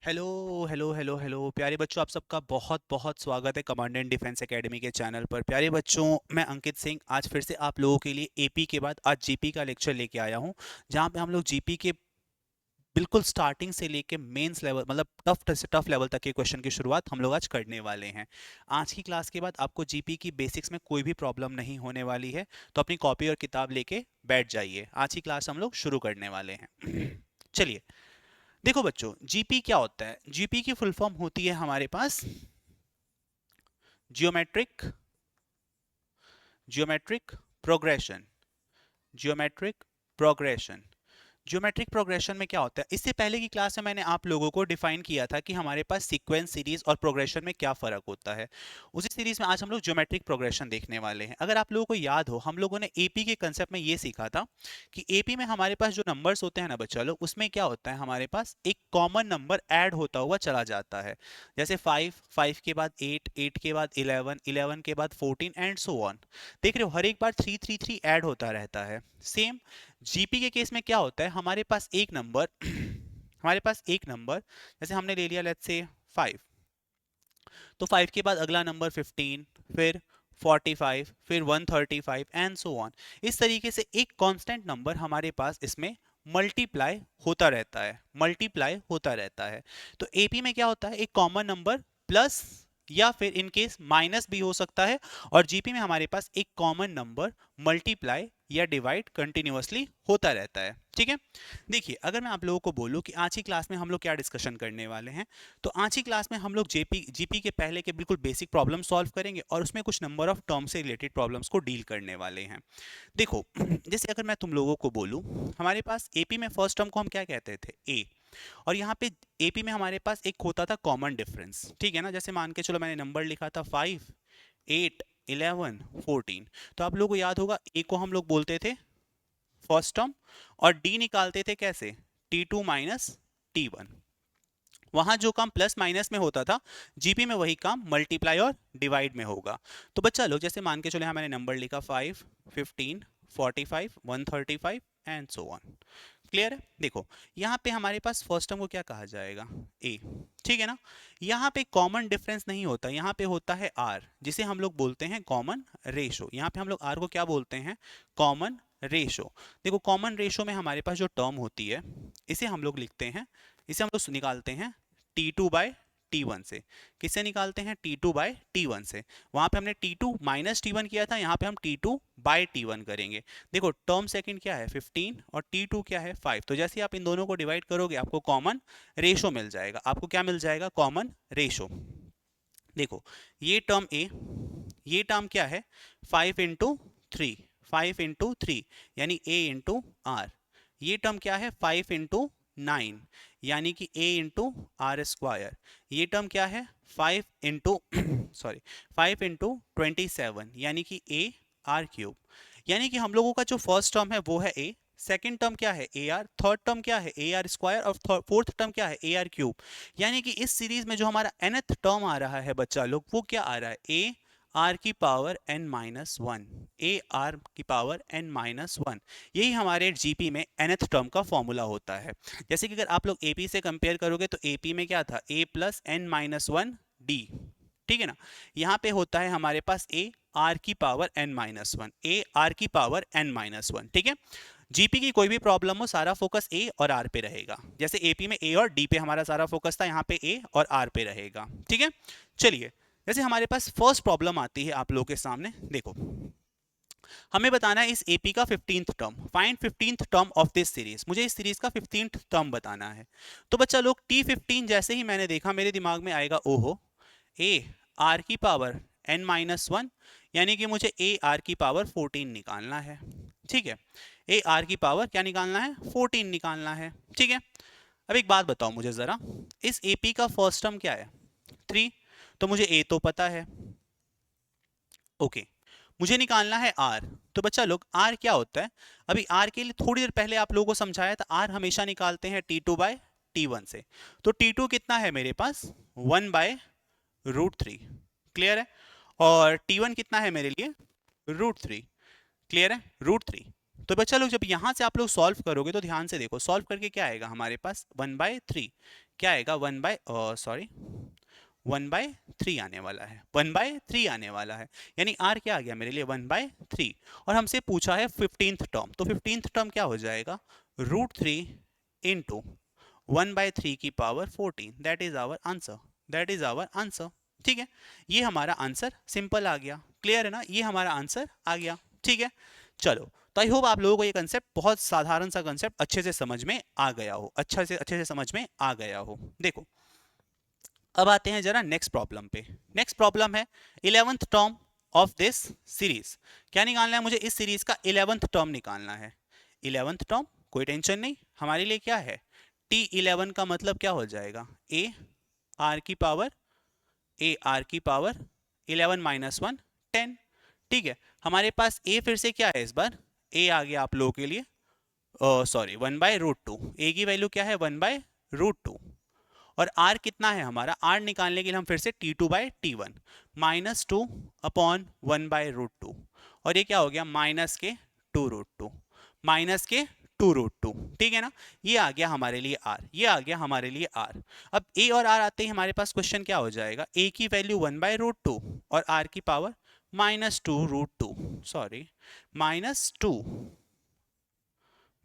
Hello hello hello hello प्यारे बच्चों, आप सबका बहुत बहुत स्वागत है कमांडेंट डिफेंस एकेडमी के चैनल पर। प्यारे बच्चों, मैं अंकित सिंह आज फिर से आप लोगों के लिए एपी के बाद आज जीपी का लेक्चर लेके आया हूं, जहां पे हम लोग जीपी के बिल्कुल स्टार्टिंग से लेके मेंस लेवल मतलब टफ से टफ लेवल तक के क्वेश्चन की शुरुआत हम लोग आज करने वाले हैं। आज की क्लास के बाद आपको जीपी की बेसिक्स में कोई भी प्रॉब्लम नहीं होने वाली है, तो अपनी कॉपी और किताब लेके बैठ जाइए। आज की क्लास हम लोग शुरू करने वाले हैं। चलिए, देखो बच्चों, जीपी क्या होता है। जीपी की फुल फॉर्म होती है हमारे पास geometric geometric progression. Geometric progression geometric progression में क्या होता है, इससे पहले की क्लास में मैंने आप लोगों को डिफाइन किया था कि हमारे पास सीक्वेंस, सीरीज और प्रोग्रेशन में क्या फर्क होता है। उसी सीरीज में आज हम लोग ज्योमेट्रिक प्रोग्रेशन देखने वाले हैं। अगर आप लोगों को याद हो, हम लोगों ने एपी के कंसेप्ट में ये सीखा था कि एपी में हमारे पास जो नंबर्स होते हैं ना बच्चा लोग, उसमें क्या होता है, हमारे पास एक कॉमन नंबर ऐड होता हुआ चला जाता है। जैसे 5, 5 के बाद 8, 8 के बाद 11, 11 के बाद 14 एंड सो ऑन। देख रहे हो, हर एक बार 3 3 3 ऐड होता रहता है। सेम जीपी के केस में क्या होता है, हमारे पास एक नंबर हमारे पास एक नंबर जैसे हमने ले लिया लेट्स से 5, तो 5 के बाद अगला नंबर 15, फिर 45, फिर 135 एंड सो ऑन। इस तरीके से एक कांस्टेंट नंबर हमारे पास इसमें मल्टीप्लाई होता रहता है, मल्टीप्लाई होता रहता है। तो एपी में क्या होता है, एक कॉमन नंबर प्लस या फिर इन केस माइनस भी हो सकता है, और जीपी में हमारे पास एक कॉमन नंबर मल्टीप्लाई या डिवाइड कंटिन्यूअसली होता रहता है। ठीक है, देखिए, अगर मैं आप लोगों को बोलूं कि आज की क्लास में हम लोग क्या डिस्कशन करने वाले हैं, तो आज की क्लास में हम लोग जीपी के पहले के बिल्कुल बेसिक प्रॉब्लम सॉल्व करेंगे और उसमें कुछ नंबर ऑफ टर्म से रिलेटेड प्रॉब्लम्स को डील करने वाले हैं। देखो, जैसे अगर मैं तुम लोगों को बोलूं, हमारे पास एपी में फर्स्ट टर्म को हम क्या कहते थे, ए, और यहाँ पे एपी में हमारे पास एक होता था कॉमन डिफरेंस। ठीक है ना, जैसे मान के चलो मैंने नंबर लिखा था 5, 8, 11, 14, तो आप लोगों को याद होगा ए को हम लोग बोलते थे फर्स्ट टर्म, और डी निकालते थे कैसे, T2 माइनस T1। वहां जो काम प्लस माइनस में होता था, जीपी में वही काम मल्टीप्लाई और डिवाइड में होगा। तो बच्चा लोग, जैसे मान के चले, मैंने नंबर लिखा 5, 15, 45, 135 एंड सो ऑन। क्लियर है। देखो, यहाँ पे हमारे पास फर्स्ट टर्म को क्या कहा जाएगा, ए। ठीक है ना, यहाँ पे कॉमन डिफरेंस नहीं होता, यहाँ पे होता है आर, जिसे हम लोग बोलते हैं कॉमन रेशो। यहाँ पे हम लोग आर को क्या बोलते हैं, कॉमन रेशो। देखो, कॉमन रेशो में हमारे पास जो टर्म होती है, इसे हम लोग लिखते हैं, इसे हम लोग निकालते हैं T2 बाय T1 से। किससे निकालते हैं, T2 बाय T1 से। वहां पे हमने T2 माइनस T1 किया था, यहाँ पे हम T2 बाय T1 करेंगे। देखो, टर्म सेकंड क्या है 15 और T2 क्या है 5, तो जैसे आप इन दोनों को डिवाइड करोगे आपको कॉमन रेशो मिल जाएगा। आपको क्या मिल जाएगा, कॉमन रेशो। देखो, ये टर्म ए, ये टर्म क्या है, 5 इंटू 3, 5 इंटू 3 यानी ए इंटू आर। ये टर्म क्या है, 5 इंटू 9 यानी कि ए इंटू आर स्क्वायर। ये टर्म क्या है, 5 इंटू सॉरी 5 इंटू 27 यानी कि ए आर क्यूब। यानी कि हम लोगों का जो फर्स्ट टर्म है वो है ए, सेकंड टर्म क्या है ए आर, थर्ड टर्म क्या है ए आर स्क्वायर, और फोर्थ टर्म क्या है ए आर क्यूब। यानी कि इस सीरीज में जो हमारा nth टर्म आ रहा है बच्चा लोग, वो क्या आ रहा है, ए आर की पावर n माइनस वन, ए आर की पावर n माइनस वन। यही हमारे जीपी में nth टर्म का फॉर्मूला होता है। जैसे कि अगर आप लोग एपी से कंपेयर करोगे, तो एपी में क्या था, a plus n minus one D. ठीक है ना, यहाँ पे होता है हमारे पास ए आर की पावर n माइनस वन, ए आर की पावर n माइनस वन। ठीक है, जीपी की कोई भी प्रॉब्लम हो, सारा फोकस ए और आर पे रहेगा। जैसे एपी में ए और डी पे हमारा सारा फोकस था, यहाँ पे ए और आर पे रहेगा। ठीक है, चलिए, जैसे हमारे पास फर्स्ट प्रॉब्लम आती है आप लोगों के सामने। देखो, हमें बताना है इस एपी का 15th term, find 15th term of this series. मुझे इस सीरीज का 15th टर्म बताना है। तो बच्चा लोग, T15 जैसे ही मैंने देखा, मेरे दिमाग में आएगा ओहो, ए आर की पावर n माइनस वन, यानी कि मुझे ए आर की पावर 14 निकालना है। ठीक है, ए आर की पावर क्या निकालना है, 14 निकालना है। ठीक है, अब एक बात बताओ मुझे जरा, इस एपी का फर्स्ट टर्म क्या है, 3, तो मुझे ए तो पता है। ओके, मुझे निकालना है आर। तो बच्चा लोग, आर क्या होता है, अभी आर के लिए थोड़ी देर पहले आप लोगों को समझाया था, आर हमेशा निकालते हैं T2 बाय T1 से। तो T2 कितना है मेरे पास, 1 बाय रूट थ्री। क्लियर है, और T1 कितना है मेरे लिए, रूट थ्री। क्लियर है, रूट थ्री। तो बच्चा लोग जब यहाँ से आप लोग सॉल्व करोगे तो ध्यान से देखो, सॉल्व करके क्या आएगा हमारे पास 1/3, क्या आएगा 1/3 आने वाला है, 1/3 आने वाला है, यानी आर क्या आ गया मेरे लिए 1/3। और हमसे पूछा है 15th टर्म, तो 15th टर्म क्या हो जाएगा √3 इंटू 1/3 की power 14, that is our answer, that is our answer. ठीक है, ये हमारा आंसर सिंपल आ गया, क्लियर है ना, ये हमारा आंसर आ गया। ठीक है, चलो, तो आई होप आप लोगों को ये कंसेप्ट, बहुत साधारण सा कंसेप्ट, अच्छे से समझ में आ गया हो, अच्छे से समझ में आ गया हो। देखो अब आते हैं जरा नेक्स्ट प्रॉब्लम पे। नेक्स्ट प्रॉब्लम है 11th term of this series. क्या निकालना है मुझे, इस सीरीज का 11th टर्म निकालना है। 11th टर्म कोई टेंशन नहीं, हमारे लिए क्या है T11 का मतलब क्या हो जाएगा ए आर की पावर 11 माइनस 1 10। ठीक है, हमारे पास ए फिर से क्या है, इस बार ए आ गया आप लोगों के लिए, सॉरी 1/√2, ए की वैल्यू क्या है 1/√2, और r कितना है हमारा, r निकालने के लिए हम फिर से T2/T1 -2/1/√2, और ये क्या हो गया -2√2, -2√2। ठीक है ना, ये आ गया हमारे लिए r, ये आ गया हमारे लिए r। अब a और r आते ही हमारे पास क्वेश्चन क्या हो जाएगा, a की वैल्यू 1/√2 और r की पावर -2√2, सॉरी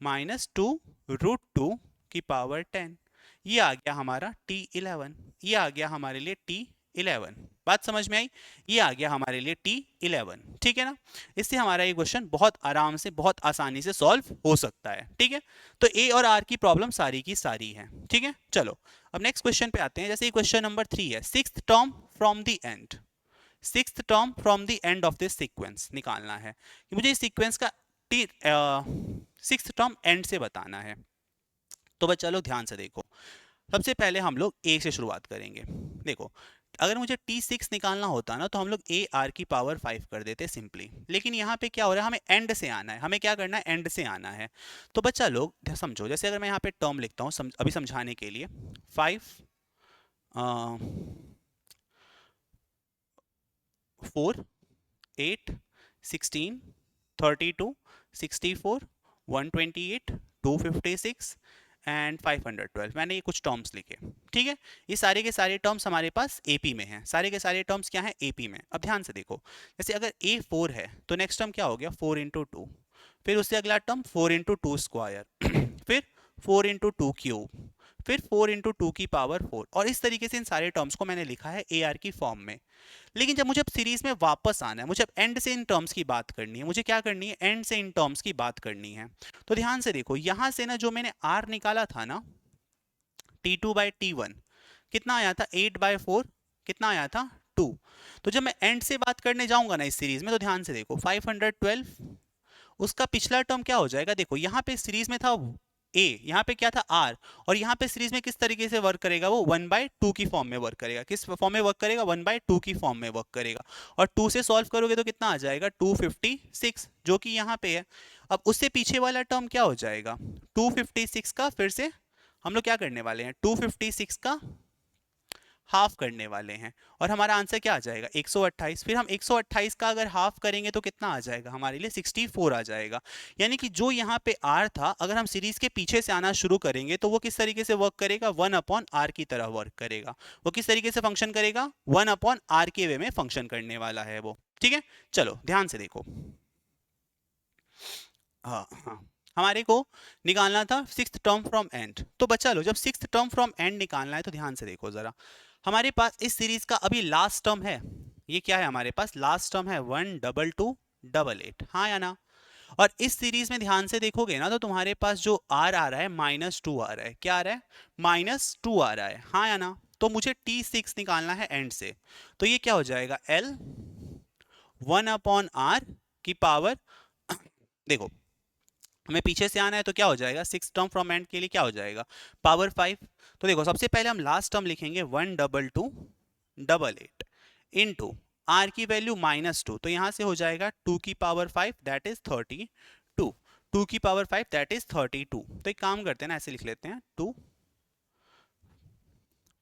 -2√2 की पावर 10, ये आ गया हमारा T11, ये आ गया हमारे लिए T11। बात समझ में आई, ये आ गया हमारे लिए T11। ठीक है ना, इससे हमारा ये क्वेश्चन बहुत आराम से, बहुत आसानी से सॉल्व हो सकता है। ठीक है, तो ए और आर की प्रॉब्लम सारी की सारी है। ठीक है, चलो अब नेक्स्ट क्वेश्चन पे आते हैं। जैसे क्वेश्चन नंबर 3 है, 6th term from the end, 6th term from the end of this sequence निकालना है कि मुझे इस सीक्वेंस का 6th टर्म एंड से बताना है। तो बच्चा लोग ध्यान से देखो, सबसे पहले हम लोग ए से शुरुआत करेंगे। देखो अगर मुझे T6 निकालना होता ना तो हम लोग ए आर की पावर 5 कर देते सिंपली, लेकिन यहाँ पे क्या हो रहा है, हमें एंड से आना है, हमें क्या करना है एंड से आना है। तो बच्चा लोग समझो, जैसे अगर मैं यहाँ पे टर्म लिखता हूँ अभी समझाने के लिए, 5 4 8 16 32 64 128 256 एंड 512, मैंने ये कुछ टर्म्स लिखे। ठीक है, ये सारे के सारे टर्म्स हमारे पास एपी में हैं, सारे के सारे टर्म्स क्या हैं एपी में। अब ध्यान से देखो, जैसे अगर ए 4 है तो नेक्स्ट टर्म क्या हो गया 4 इंटू 2, फिर उससे अगला टर्म 4 इंटू 2 स्क्वायर फिर 4 इंटू 2 क्यूब, फिर 4 इंटू 2 की पावर 4, और इस तरीके से इन सारे टर्म्स को मैंने लिखा है ए आर की फॉर्म में। लेकिन जब मुझे अब सीरीज में वापस आना है, मुझे अब एंड से इन टर्म्स की बात करनी है, मुझे क्या करनी है एंड से इन टर्म्स की बात करनी है। तो ध्यान से देखो, यहां से ना जो मैंने r निकाला था ना T2/T1 कितना आया था 8/4, कितना आया था 2। तो जब मैं एंड से बात करने जाऊंगा ना इस सीरीज में, तो ध्यान से देखो 512, उसका पिछला टर्म क्या हो जाएगा, देखो यहाँ पे सीरीज में था ए, यहाँ पे क्या था आर, और यहाँ पे सीरीज में किस तरीके से वर्क करेगा, वो 1/2 की फॉर्म में वर्क करेगा। किस फॉर्म में वर्क करेगा 1/2 की फॉर्म में वर्क करेगा, और 2 से सॉल्व करोगे तो कितना आ जाएगा 256, जो कि यहाँ पे है। अब उससे पीछे वाला टर्म क्या हो जाएगा 256 का, फिर से हम लोग क्या करने वाले हैं 256 का हाफ करने वाले हैं, और हमारा आंसर क्या आ जाएगा 128। फिर हम 128 का अगर हाफ करेंगे तो कितना आ जाएगा हमारे लिए 64 आ जाएगा। यानी कि जो यहाँ पे r था, अगर हम सीरीज के पीछे से आना शुरू करेंगे तो वो किस तरीके से वर्क करेगा 1/r की तरह वर्क करेगा। वो किस तरीके से फंक्शन करेगा 1/r के वे में फंक्शन करने वाला है वो। ठीक है, चलो ध्यान से देखो, हाँ हाँ, हमारे को निकालना था 6th टर्म फ्रॉम एंड। तो बच्चा लो, जब 6th टर्म फ्रॉम एंड निकालना है तो ध्यान से देखो जरा, हमारे पास इस सीरीज का अभी लास्ट टर्म है, ये क्या है हमारे पास लास्ट टर्म है 12288, हाँ या ना। और इस सीरीज में ध्यान से देखोगे ना तो तुम्हारे पास जो r आ रहा है -2 आ रहा है, क्या आ रहा है -2 आ रहा है, हाँ या ना। तो मुझे T6 निकालना है एंड से, तो ये क्या हो जाएगा L 1/r की पावर देखो हमें पीछे से आना है तो क्या हो जाएगा 6th टर्म फ्रॉम एंड के लिए क्या हो जाएगा पावर 5। तो देखो सबसे पहले हम लास्ट टर्म लिखेंगे 12288 इंटू आर की वैल्यू -2, तो यहां से हो जाएगा 2 की पावर 5 दैट इज 32, 2 की पावर 5 दैट इज 32। तो एक काम करते हैं ना, ऐसे लिख लेते हैं 2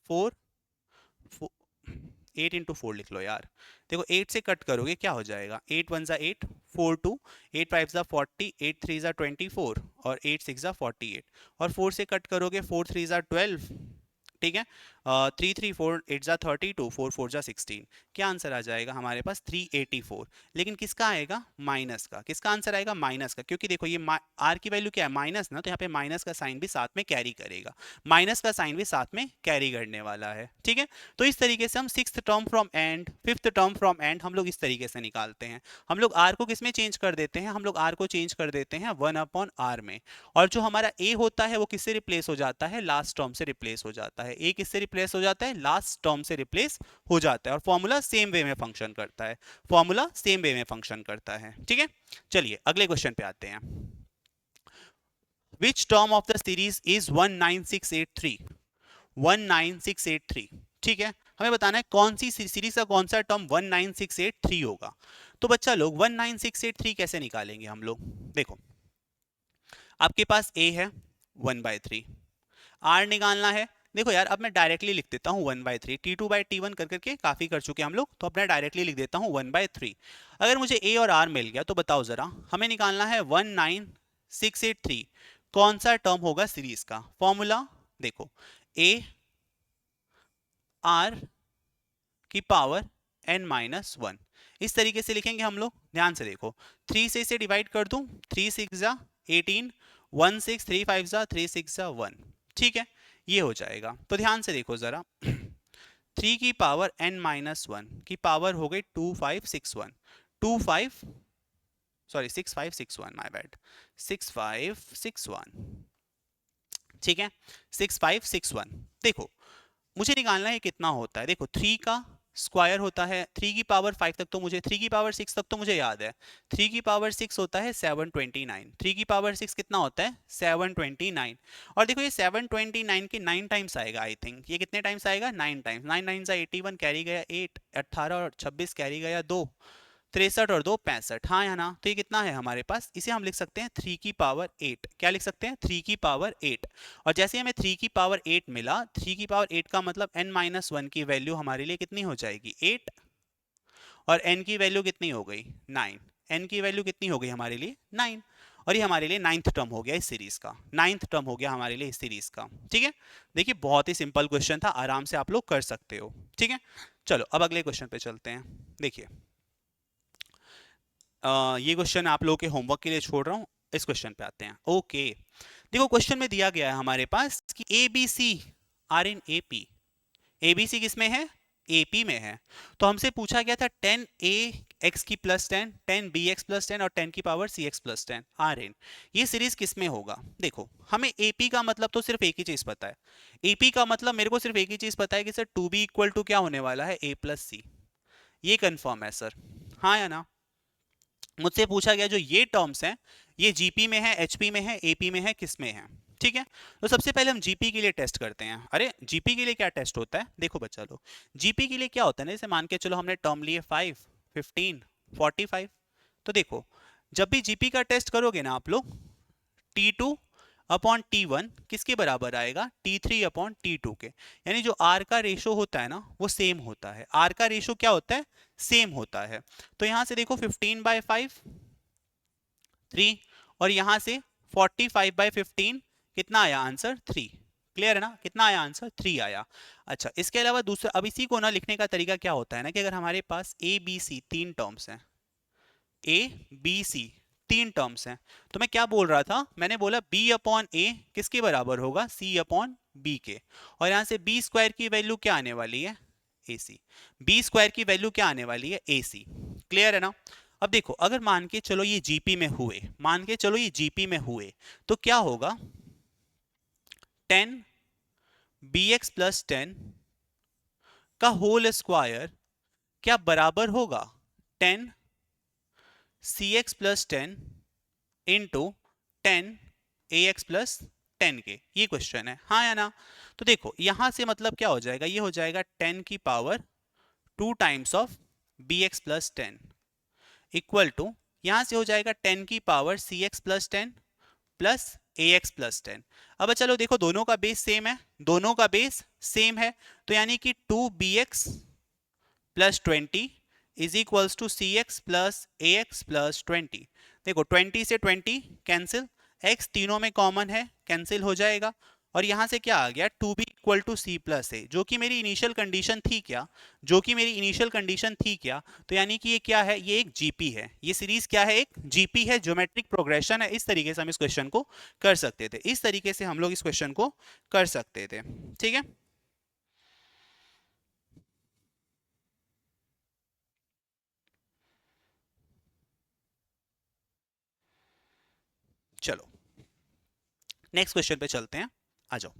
4 8 इंटू 4 लिख लो यार। देखो 8 से कट करोगे क्या हो जाएगा, 8 1 ज़ा 8, 4 2, 8 5 ज़ा 40, 8 3 ज़ा 24 और 8 6 ज़ा 48 और 4 से कट करोगे 4 3 ज़ा 12, ठीक है। 3 3 4 8 ज़ा 32, 4 4 ज़ा 16, क्या आंसर आ जाएगा हमारे पास 384। लेकिन किसका आएगा, माइनस का। किसका आंसर आएगा, माइनस का, क्योंकि देखो ये आर की वैल्यू क्या है, माइनस ना, तो यहाँ पे माइनस का साइन भी साथ में कैरी करेगा, माइनस का साइन भी साथ में कैरी करने वाला है, ठीक है। तो इस तरीके से हम sixth term from and, fifth term from and हम लोग इस तरीके से निकालते हैं। हम लोग आर को किस में चेंज कर देते हैं, हम लोग आर को चेंज कर देते हैं 1/r में, और जो हमारा ए होता है वो किससे रिप्लेस हो जाता है, लास्ट टर्म से रिप्लेस हो जाता है। ए किससे रिप्लेस हो जाता है, लास्ट टर्म से रिप्लेस हो जाता है, और फॉर्मूला सेम वे में फंक्शन करता है, फॉर्मूला सेम वे में फंक्शन करता है, ठीक है। चलिए अगले क्वेश्चन पे आते हैं। Which term of the series is 19683? 19683, ठीक है। हमें बताना है कौन सी सीरीज का कौन सा टर्म 19683 होगा। तो बच्चा लोग 19683 कैसे निकालेंगे हम लोग, देखो आपके पास a है 1/3, r निकालना है। देखो यार अब मैं डायरेक्टली लिख देता हूँ 1/3, T2/T1 कर करके काफी कर चुके हम लोग, तो अब मैं डायरेक्टली लिख देता हूँ 1/3। अगर मुझे a और r मिल गया तो बताओ जरा, हमें निकालना है 19683 कौन सा टर्म होगा सीरीज का। फॉर्मूला देखो, a r की पावर n-1, इस तरीके से लिखेंगे हम लोग। ध्यान से देखो, 3 से इसे डिवाइड कर दूं, 3 6 जा 18, 1 6 3 5 जा 3 6 जा 1, ठीक है, ये हो जाएगा। तो ध्यान से देखो जरा 3 की पावर n-1 की पावर हो गई 2561, 25 सॉरी 6561, माय बैड, 6561, ठीक है, 6561। देखो मुझे निकालना है कितना होता है, देखो 3 का स्क्वायर होता है, 3 की पावर 5 तक तो मुझे, 3 की पावर 6 तक तो मुझे याद है, 3 की पावर 6 होता है 729, 3 की पावर 6 कितना होता है 729। और देखो ये 729 के 9 टाइम्स आएगा, आई थिंक ये कितने टाइम्स आएगा, 9 टाइम्स, 9 9 सा 81, कैरी गया 8, 18 और 26 कैरी गया 2, 63 और 2 65, हाँ या ना। तो ये कितना है हमारे पास, इसे हम लिख सकते हैं 3 की पावर 8, क्या लिख सकते हैं 3 की पावर 8। और जैसे हमें 3 की पावर 8 मिला, 3 की पावर 8 का मतलब n-1 की वैल्यू हमारे लिए कितनी हो जाएगी 8, और n की वैल्यू कितनी हो गई 9, n की वैल्यू कितनी हो गई हमारे लिए 9, और ये हमारे लिए 9th टर्म हो गया इस सीरीज का, 9th टर्म हो गया हमारे लिए इस सीरीज का, ठीक है। देखिए बहुत ही सिंपल क्वेश्चन था, आराम से आप लोग कर सकते हो, ठीक है। चलो अब अगले क्वेश्चन पे चलते हैं। देखिए ये क्वेश्चन आप लोगों के होमवर्क के लिए छोड़ रहा हूँ, इस क्वेश्चन पे आते हैं। ओके देखो क्वेश्चन में दिया गया है हमारे पास कि A B C are in A P, A B C किस में है, ए पी में है। तो हमसे पूछा गया था 10 ए एक्स की प्लस 10, 10 बी एक्स प्लस 10 और 10 की power C X plus 10 are in, ये सीरीज किस में होगा। देखो हमें ए पी का मतलब तो सिर्फ एक ही चीज पता है, ए पी का मतलब मेरे को सिर्फ एक ही चीज पता है कि सर 2b इक्वल टू क्या होने वाला है, ए प्लस सी, ये कंफर्म है सर, हाँ या ना। मुझसे पूछा गया जो ये टर्म्स हैं ये जीपी में है, एचपी में है, एपी में है, किस में है, ठीक है। तो सबसे पहले हम जीपी के लिए टेस्ट करते हैं। अरे जीपी के लिए क्या टेस्ट होता है, देखो बच्चा लोग जीपी के लिए क्या होता है ना, जैसे मान के चलो हमने टर्म लिए 5 15 45, तो देखो जब भी जीपी का टेस्ट करोगे ना आप लोग, T2 अपॉन T1 किसके बराबर आएगा, T3 अपॉन T2 के, यानी जो R का रेशो होता है ना वो सेम होता है, R का रेशो क्या होता है, सेम होता है। तो यहां से देखो 15/5 3, और यहां से 45/15 कितना आया आंसर 3, क्लियर है ना, कितना आया आंसर 3 आया। अच्छा इसके अलावा दूसरा, अब इसी को ना लिखने का तरीका क्या होता है ना, कि अगर हमारे पास ए बी सी तीन टर्म्स हैं, ए बी सी तीन टर्म्स हैं, तो मैं क्या बोल रहा था, मैंने बोला b अपॉन ए किसके बराबर होगा, c अपॉन बी के, और यहां से बी स्क्वायर की वैल्यू क्या आने वाली है, ए सी, बी स्क्वायर की वैल्यू क्या आने वाली है, ए सी, क्लियर है ना। अब देखो अगर मान के चलो ये जीपी में हुए, मान के चलो ये जीपी में हुए, तो क्या होगा 10 बी एक्स प्लस 10 का होल स्क्वायर क्या बराबर होगा 10 सी X plus 10 into 10 A X plus 10 के, ये क्वेश्चन है, हाँ या ना। तो देखो यहां से मतलब क्या हो जाएगा, ये हो जाएगा 10 की power 2 times of B X plus 10 equal to, यहां से हो जाएगा 10 की power C X plus 10 plus A X plus 10। अब चलो देखो दोनों का बेस सेम है, दोनों का बेस सेम है, तो यानी कि 2 B X plus 20 is equals to C X plus A X plus 20। देखो 20 से 20 कैंसिल, x तीनों में कॉमन है, कैंसिल हो जाएगा। और यहां से क्या आ गया, two B equal to C plus A, जो कि मेरी इनिशियल कंडीशन थी क्या, जो कि मेरी इनिशियल कंडीशन थी क्या। तो यानी कि ये क्या है, ये एक जीपी है, ये सीरीज क्या है, एक जीपी है, ज्योमेट्रिक प्रोग्रेशन है। इस तरीके से हम इस क्वेश्चन को कर सकते थे, इस तरीके से हम लोग इस क्वेश्चन को कर सकते थे। ठीक है, चलो नेक्स्ट क्वेश्चन पे चलते हैं, आ जाओ।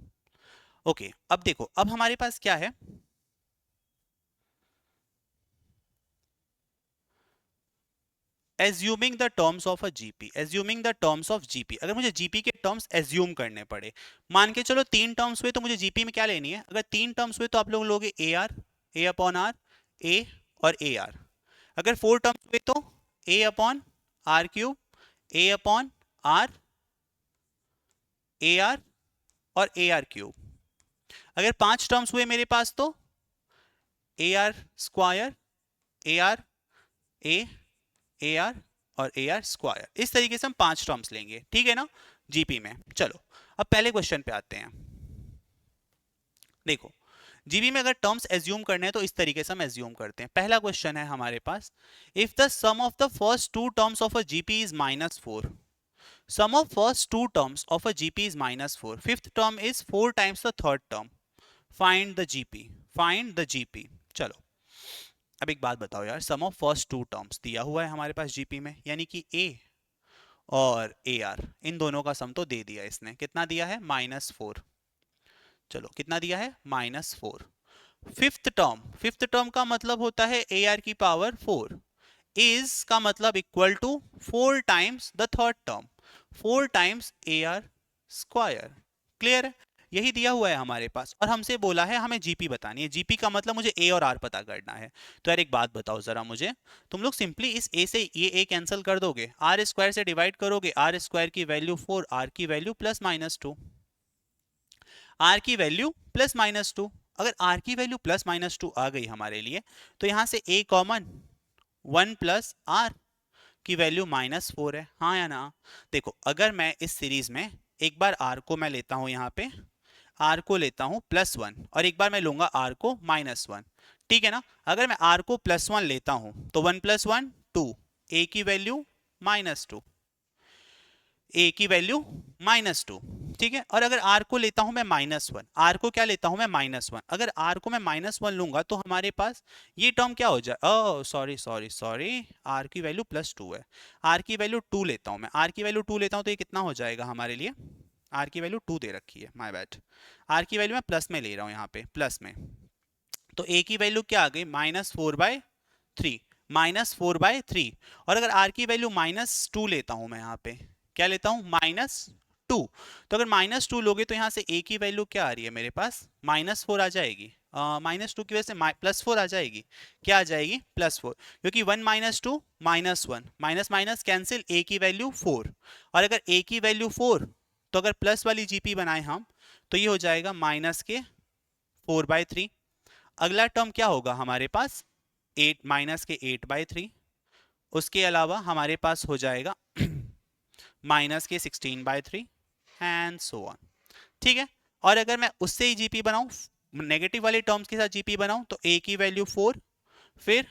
ओके, अब देखो, अब हमारे पास क्या है, assuming the terms of a GP, assuming the terms of GP. अगर मुझे जीपी के टर्म्स एज्यूम करने पड़े, मान के चलो तीन टर्म्स हुए, तो मुझे जीपी में क्या लेनी है, अगर तीन टर्म्स हुए तो आप लोग लोगे A R, A upon R, A और ए आर। अगर फोर टर्म्स हुए तो A upon R cube, A upon R, A R और ए आर क्यूब। अगर पांच टर्म्स हुए मेरे पास तो ए R square, A R, A R और ए आर स्क्वायर। इस तरीके से हम पांच टर्म्स लेंगे, ठीक है ना, जीपी में। चलो अब पहले क्वेश्चन पे आते हैं। देखो जीबी में अगर टर्म्स एज्यूम करने हैं तो इस तरीके से हम एज्यूम करते हैं। पहला क्वेश्चन है हमारे पास, if the sum of the first two terms of a GP is -4, sum of first two terms of a gp is -4, fifth term is 4 times the third term, find the gp, find the gp। चलो अब एक बात बताओ यार, सम of first two terms दिया हुआ है हमारे पास जीपी में, यानी कि ए और ए आर, इन दोनों का सम तो दे दिया इसने, कितना दिया है, -4। चलो कितना दिया है, -4। फिफ्थ टर्म का मतलब होता है ए आर की पावर 4, इज का मतलब equal to 4 times the third term, 4 times A R square. Clear है, यही दिया हुआ है हमारे पास, और हमसे बोला है हमें जीपी बतानी है। जीपी का मतलब मुझे ए और आर पता करना है। तो यार एक बात बताओ जरा मुझे, तुम लोग सिंपली इस ए से ये ए कैंसिल कर दोगे, आर स्क्वायर से डिवाइड करोगे, आर स्क्वायर की वैल्यू 4, आर की वैल्यू +-2, आर की वैल्यू +-2। अगर आर की वैल्यू +-2 आ गई हमारे लिए, तो यहां से ए कॉमन, 1 प्लस आर की वैल्यू -4 है, हाँ या ना। देखो अगर मैं इस सीरीज में एक बार आर को मैं लेता हूं, यहाँ पे आर को लेता हूं +1 और एक बार मैं लूंगा आर को -1, ठीक है ना। अगर मैं आर को +1 लेता हूं तो 1 + 1 2, ए की वैल्यू -2, ए की वैल्यू -2, ठीक है। और अगर आर को लेता हूं मैं -1, आर को क्या लेता हूं मैं -1, अगर आर को मैं -1 लूंगा तो हमारे पास ये टर्म क्या हो जाए, oh sorry sorry sorry, R की वैल्यू +2 है, आर की वैल्यू 2 लेता हूं मैं, आर की वैल्यू 2 लेता हूं तो ये कितना हो जाएगा हमारे लिए, आर की वैल्यू 2 दे रखी है, माय बैड, आर की वैल्यू मैं प्लस में ले रहा हूं, यहाँ पे प्लस में। तो ए की वैल्यू क्या आ गई, -4/3, -4/3। और अगर आर की वैल्यू -2 लेता हूं मैं, यहाँ पे क्या लेता हूं, -2। तो अगर -2 लोगे तो यहाँ से ए की वैल्यू क्या आ रही है मेरे पास, -4 आ जाएगी, -2 की वजह से +4 आ जाएगी, क्या आ जाएगी, +4, क्योंकि 1 - 2 -1, माइनस माइनस कैंसिल, ए की वैल्यू 4। और अगर ए की वैल्यू 4, तो अगर प्लस वाली जीपी बनाए हम तो ये हो जाएगा -4/3। अगला टर्म क्या होगा हमारे पास, 8 उसके अलावा हमारे पास हो जाएगा -16/3 एंड सो ऑन, ठीक है। और अगर मैं उससे ही जीपी बनाऊं, नेगेटिव वाले टर्म्स के साथ जीपी बनाऊं, तो ए की वैल्यू 4, फिर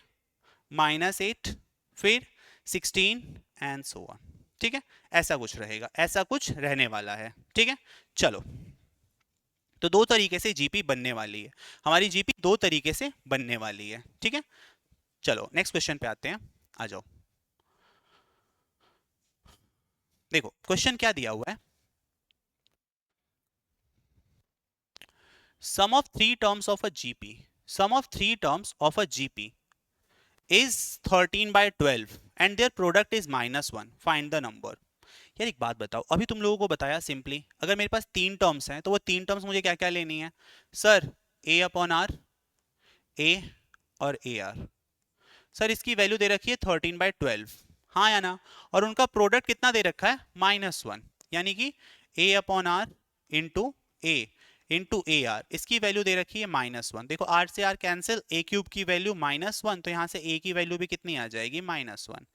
-8, फिर 16 एंड सो ऑन, ठीक है। ऐसा कुछ रहेगा, ऐसा कुछ रहने वाला है, ठीक है। चलो तो दो तरीके से जीपी बनने वाली है, हमारी जीपी दो तरीके से बनने वाली है, ठीक है। चलो नेक्स्ट क्वेश्चन पे आते हैं, आ जाओ। देखो क्वेश्चन क्या दिया हुआ है, sum of three terms of a GP, sum of three terms of a GP is 13/12 and their product is -1, find the number। यार एक बात बताओ, अभी तुम लोगों को बताया सिंपली, अगर मेरे पास तीन टर्म्स हैं तो वो तीन टर्म्स मुझे क्या क्या लेनी है, sir A upon R, A और ए आर। सर इसकी वैल्यू दे रखी है 13/12, हाँ या ना, और उनका प्रोडक्ट कितना दे रखा है, -1, यानी कि A upon R into A, into A R, इसकी वैल्यू दे रखी है -1। देखो आर से आर कैंसिल, ए क्यूब की वैल्यू -1, तो यहाँ से ए की वैल्यू भी कितनी आ जाएगी -1।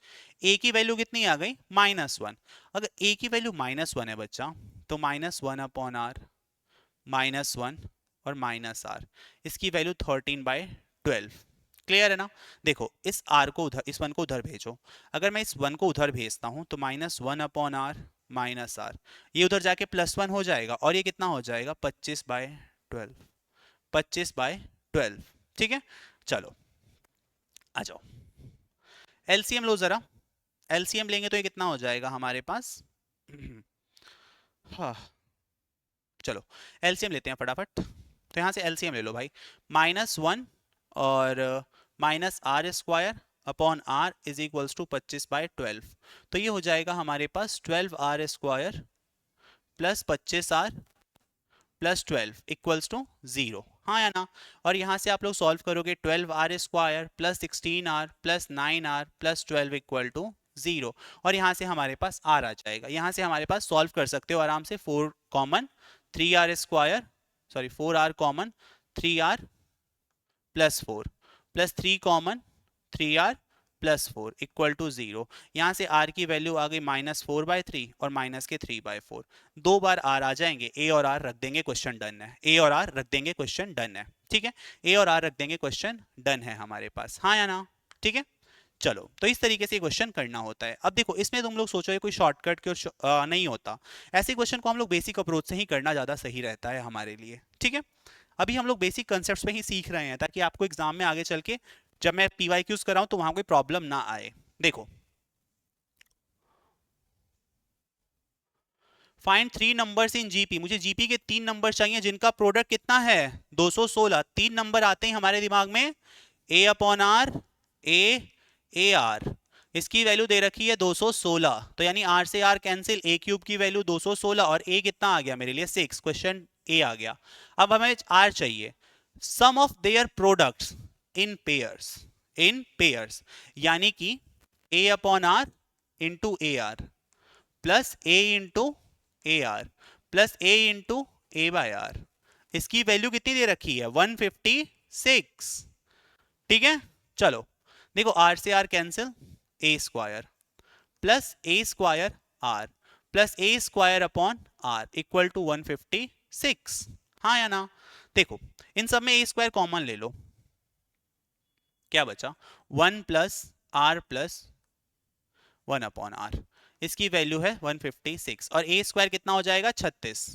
ए की वैल्यू कितनी आ गई -1। अगर ए की वैल्यू -1 है बच्चा, तो -1 अपॉन आर, -1 और माइनस आर, इसकी वैल्यू 13/12। क्लियर है ना? देखो इस आर को उधर, इस वन को उधर भेजो। अगर मैं इस वन को उधर भेजता हूं तो -1 अपॉन आर माइनस आर, ये उधर जाके +1 हो जाएगा और ये कितना हो जाएगा 25/12। 25/12। ठीक है, चलो आ जाओ, एलसीएम लो जरा। एलसीएम लेंगे तो ये कितना हो जाएगा हमारे पास हाँ, चलो एलसीएम लेते हैं फटाफट। तो यहाँ से एलसीएम ले लो भाई, -1 और -r² upon r is equals to 25/12। तो ये हो जाएगा हमारे पास 12r² plus 25r plus 12 equals to 0। हाँ या ना? और यहाँ से आप लोग सॉल्व करोगे, 12r² plus 16r plus 9r plus 12 equal to 0। और यहाँ से हमारे पास r आ जाएगा। यहाँ से हमारे पास सॉल्व कर सकते हो आराम से, 4 common 3r², sorry 4r common 3r plus 4 plus 3 common 3r plus 4 equal to 0। यहाँ से r की वैल्यू आ गई -4/3 और माइनस के 3/4। दो बार r आ जाएंगे, a और r रख देंगे, क्वेश्चन डन है। a और r रख देंगे, क्वेश्चन डन है। ठीक है, a और r रख देंगे, क्वेश्चन डन है हमारे पास। हाँ या ना? ठीक है, चलो तो इस तरीके से क्वेश्चन करना होता है। अब देखो इसमें तुम लोग सोचो ये कोई शॉर्टकट क्यों नहीं होता। ऐसे क्वेश्चन को हम लोग बेसिक अप्रोच से ही करना ज़्यादा सही रहता है हमारे लिए। ठीक है, अभी हम लोग बेसिक कंसेप्ट पे ही सीख रहे हैं ताकि आपको एग्जाम में आगे चल के जब मैं पीवाईक्यूज कराऊं तो वहां कोई प्रॉब्लम ना आए। देखो, फाइंड 3 नंबर्स इन जीपी। मुझे जीपी के 3 नंबर चाहिए जिनका प्रोडक्ट कितना है 216। 3 नंबर आते हैं हमारे दिमाग में, ए अपॉन आर, ए आर, इसकी वैल्यू दे रखी है 216। तो यानी आर से आर कैंसिल, ए क्यूब की वैल्यू 216 और ए कितना आ गया मेरे लिए 6। क्वेश्चन ए आ गया। अब हमें आर चाहिए, sum of their products in pairs, in pairs, यानी कि A upon R into A R plus A into A R plus A into A by R, इसकी वैल्यू कितनी दे रखी है 156। ठीक है, चलो देखो आर से R cancel, a² plus a² R plus a² upon R equal to 156। हाँ या ना? देखो इन सब में a² कॉमन ले लो, क्या बचा 1 plus R plus 1 upon R, इसकी वैल्यू है 156 और a² कितना हो जाएगा 36,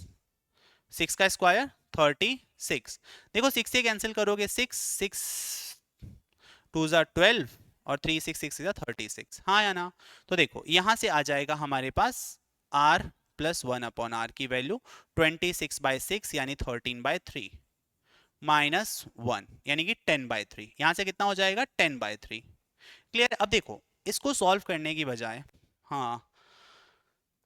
6 का स्क्वायर 36। देखो 6 से कैंसिल करोगे 6 6 2 12 और 3 6 6 36। हाँ या ना? तो देखो यहां से आ जाएगा हमारे पास r प्लस 1 अपॉन आर की वैल्यू 26/6 यानी 13/3 माइनस 1 यानी कि 10/3। यहां से कितना हो जाएगा 10/3। क्लियर? अब देखो इसको सॉल्व करने की बजाय, हाँ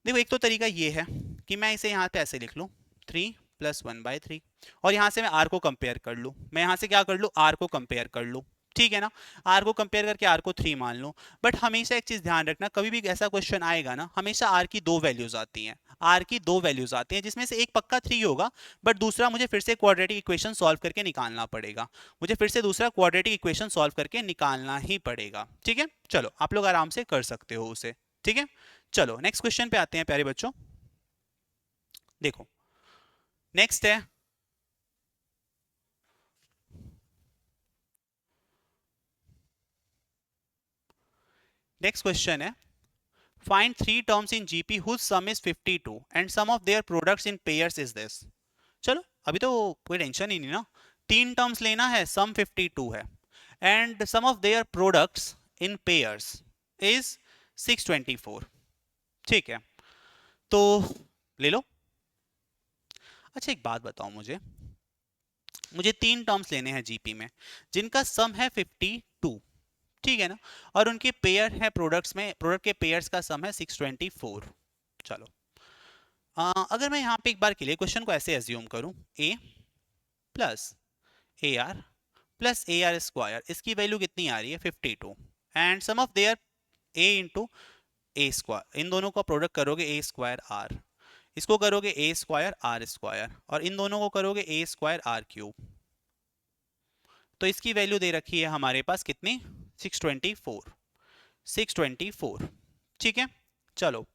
देखो एक तो तरीका ये है कि मैं इसे यहाँ पे ऐसे लिख लूँ 3 प्लस 1/3 और यहाँ से मैं r को कंपेयर कर लूँ। मैं यहाँ से क्या कर लूँ, r को कंपेयर कर लूँ। ठीक है ना, r को कंपेयर करके r को 3 मान लूँ। बट हमेशा एक चीज ध्यान रखना, कभी भी ऐसा क्वेश्चन आएगा ना, हमेशा r की दो वैल्यूज आती हैं। r की दो वैल्यूज आती हैं जिसमें से एक पक्का 3 होगा, बट दूसरा मुझे फिर से क्वाड्रेटिक इक्वेशन सॉल्व करके निकालना पड़ेगा। मुझे फिर से दूसरा क्वाड्रेटिक इक्वेशन सॉल्व करके निकालना ही पड़ेगा। ठीक है, चलो आप लोग आराम से कर सकते हो उसे। ठीक है, चलो नेक्स्ट क्वेश्चन पे आते हैं प्यारे बच्चों। देखो नेक्स्ट है, नेक्स्ट क्वेश्चन है find 3 terms in GP whose sum is 52 and sum of their products in pairs is this. चलो अभी तो कोई टेंशन ही नहीं ना, 3 टर्म्स लेना है, सम 52 है and sum of their products in pairs is 624। ठीक है, तो ले लो। अच्छा एक बात बताओ मुझे, मुझे 3 टर्म्स लेने हैं जीपी में जिनका सम है 52। ठीक है ना, और उनके पेयर है प्रोडक्ट्स में, प्रोडक्ट के पेयर्स का सम है 624। चलो अगर मैं यहाँ पे एक बार के लिए क्वेश्चन को ऐसे एज्यूम करूं, a plus A R plus A R square, इसकी वैल्यू कितनी आ रही है 52 and sum of their a into A square, इन दोनों का प्रोडक्ट करोगे a² r इसको करोगे ए स्क्वायर आर स्क्वायर और इन दोनों को करोगे ए स्क्वायर आर क्यूब। तो इसकी वैल्यू दे रखी है हमारे पास कितनी, 624। 624 ठीक है। चलो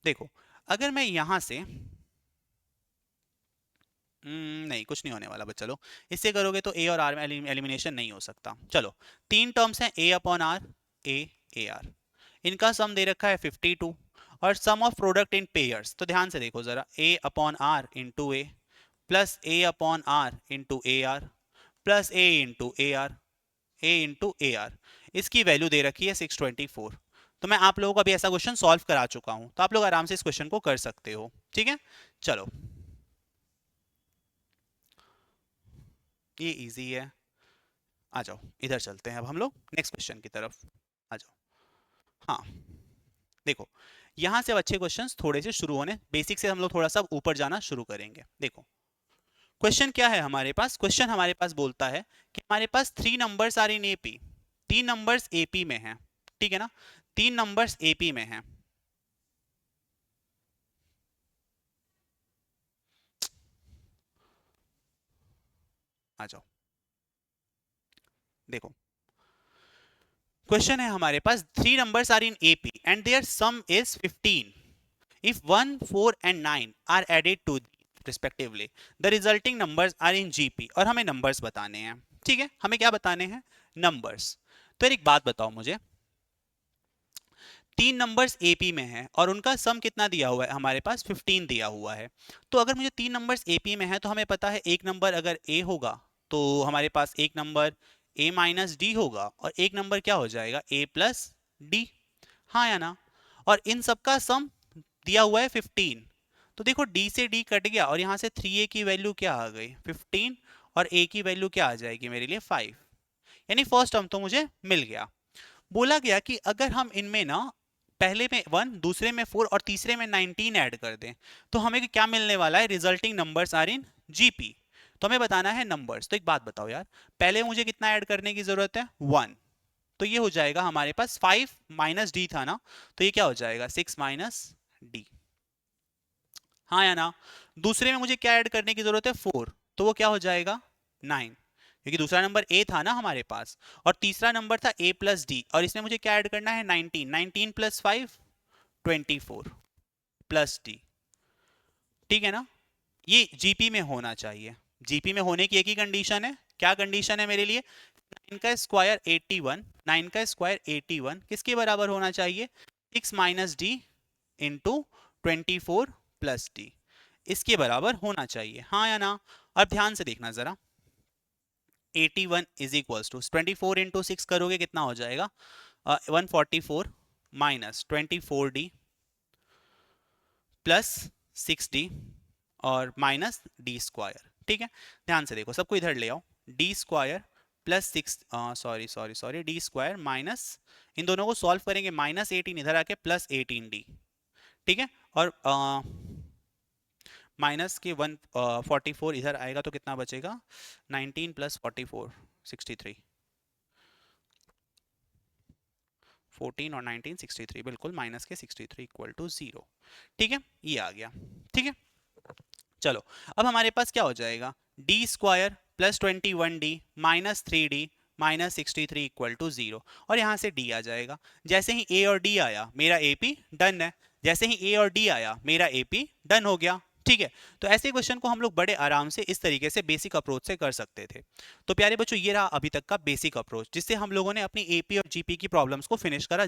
देखो, अगर मैं यहां से नहीं कुछ नहीं होने वाला बस, चलो इससे करोगे तो ए और आर में एलिमिनेशन नहीं हो सकता। चलो तीन टर्म्स हैं A upon R, A R, इनका सम दे रखा है 52 और sum of product in pairs. तो ध्यान से देखो जरा, A upon R into A plus A upon R into A R plus A into A R, A into A R, इसकी वैल्यू दे रखी है 624। तो मैं आप लोगों को अभी ऐसा क्वेश्चन सॉल्व करा चुका हूं, तो आप लोग आराम से इस क्वेश्चन को कर सकते हो। ठीक है, चलो ये इजी है। आ जाओ इधर चलते हैं अब हम लोग नेक्स्ट क्वेश्चन की तरफ, आ जाओ। हाँ देखो, यहां से अब अच्छे क्वेश्चंस थोड़े से शुरू होने, बेसिक से हम लोग थोड़ा सा ऊपर जाना शुरू करेंगे। देखो क्वेश्चन क्या है हमारे पास, क्वेश्चन हमारे पास बोलता है कि हमारे पास 3 numbers are in AP, 3 numbers AP में हैं, ठीक है ना, 3 नंबर्स एपी में हैं। आ जाओ देखो, क्वेश्चन है हमारे पास 3 numbers are in AP and their sum is 15। If 1, 4 and 9 are added to respectively, the resulting numbers are in GP। और हमें नंबर्स बताने हैं, ठीक है, हमें क्या बताने हैं, नंबर्स। तो एक बात बताओ मुझे, 3 नंबर्स एपी में हैं और उनका सम कितना दिया हुआ है हमारे पास, 15 दिया हुआ है। तो अगर मुझे 3 नंबर्स एपी में है तो हमें पता है एक नंबर अगर ए होगा तो हमारे पास एक नंबर ए माइनस डी होगा और एक नंबर क्या हो जाएगा, ए प्लस डी, हाँ या ना। और इन सबका सम दिया हुआ है 15। तो देखो डी से डी कट गया और यहां से 3a की वैल्यू क्या आ गई, 15, और a की वैल्यू क्या आ जाएगी मेरे लिए 5, यानी फर्स्ट टर्म तो मुझे मिल गया। बोला गया कि अगर हम इनमें ना पहले में 1, दूसरे में 4 और तीसरे में 19 ऐड कर दें तो हमें क्या मिलने वाला है, resulting numbers are in GP. तो हमें बताना है नंबर्स। तो एक बात बताओ यार, पहले मुझे कितना ऐड करने की जरूरत है, 1। तो ये हो जाएगा हमारे पास 5 माइनस डी था ना, तो ये क्या हो जाएगा 6 माइनस डी, हाँ या ना। दूसरे में मुझे क्या ऐड करने की जरूरत है, 4, तो वो क्या हो जाएगा 9, क्योंकि दूसरा नंबर ए था ना हमारे पास और तीसरा नंबर था ए प्लस डी और इसमें मुझे क्या ऐड करना है 19, 19 प्लस 5 24 प्लस डी, ठीक है ना। ये जीपी में होना चाहिए। जीपी में होने की एक ही कंडीशन है, क्या कंडीशन है मेरे लिए, 9 का स्क्वायर 81, 9 का स्क्वायर 81 किसके बराबर होना चाहिए, 6 minus D into 24 plus D, इसके बराबर होना चाहिए, हाँ या ना। अब ध्यान से देखना जरा, 81 इज इक्वल्स टू 24 इंटू 6 करोगे कितना हो जाएगा, 144 माइनस 24d प्लस 6d और माइनस डी स्क्वायर, ठीक है। ध्यान से देखो, सबको इधर ले आओ, D square plus 6, sorry D square minus, इन दोनों को सॉल्व करेंगे, माइनस 18 इधर आके प्लस 18d, ठीक है। और माइनस के 144 इधर आएगा तो कितना बचेगा, 19 प्लस 44 63, 14 और 19 63, बिल्कुल माइनस के 63 इक्वल टू 0, ठीक है, ये आ गया, ठीक है। चलो अब हमारे पास क्या हो जाएगा, D square plus 21d minus 3d minus 63 equal to 0, और यहां से d आ जाएगा। जैसे ही a और d आया मेरा AP डन है, जैसे ही a और d आया मेरा AP डन हो गया, ठीक है। तो ऐसे क्वेश्चन को हम लोग बड़े आराम से इस तरीके से बेसिक अप्रोच से कर सकते थे। तो प्यारे बच्चों ये रहा अभी तक का बेसिक अप्रोच, जिससे हम लोगों ने अपनी AP और GP की प्रॉब्लम्स को फिनिश करा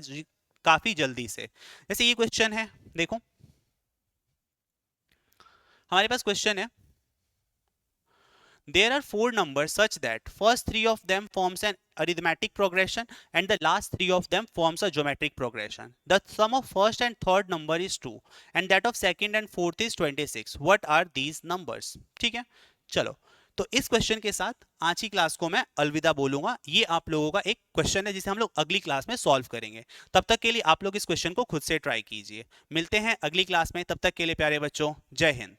काफी जल्दी से। जैसे ये क्वेश्चन है, देखो हमारे पास क्वेश्चन है, there are 4 numbers such that first 3 of them forms an arithmetic progression and the last 3 of them forms a geometric progression. The sum of first and third number is 2 and that of second and fourth is 26. What are these numbers? ठीक है, चलो तो इस question के साथ आज की class को मैं अलविदा बोलूंगा। ये आप लोगों का एक क्वेश्चन है जिसे हम लोग अगली क्लास में सॉल्व करेंगे। तब तक के लिए आप लोग इस क्वेश्चन को खुद से ट्राई कीजिए। मिलते हैं अगली क्लास में, तब तक के लिए प्यारे बच्चों जय हिंद।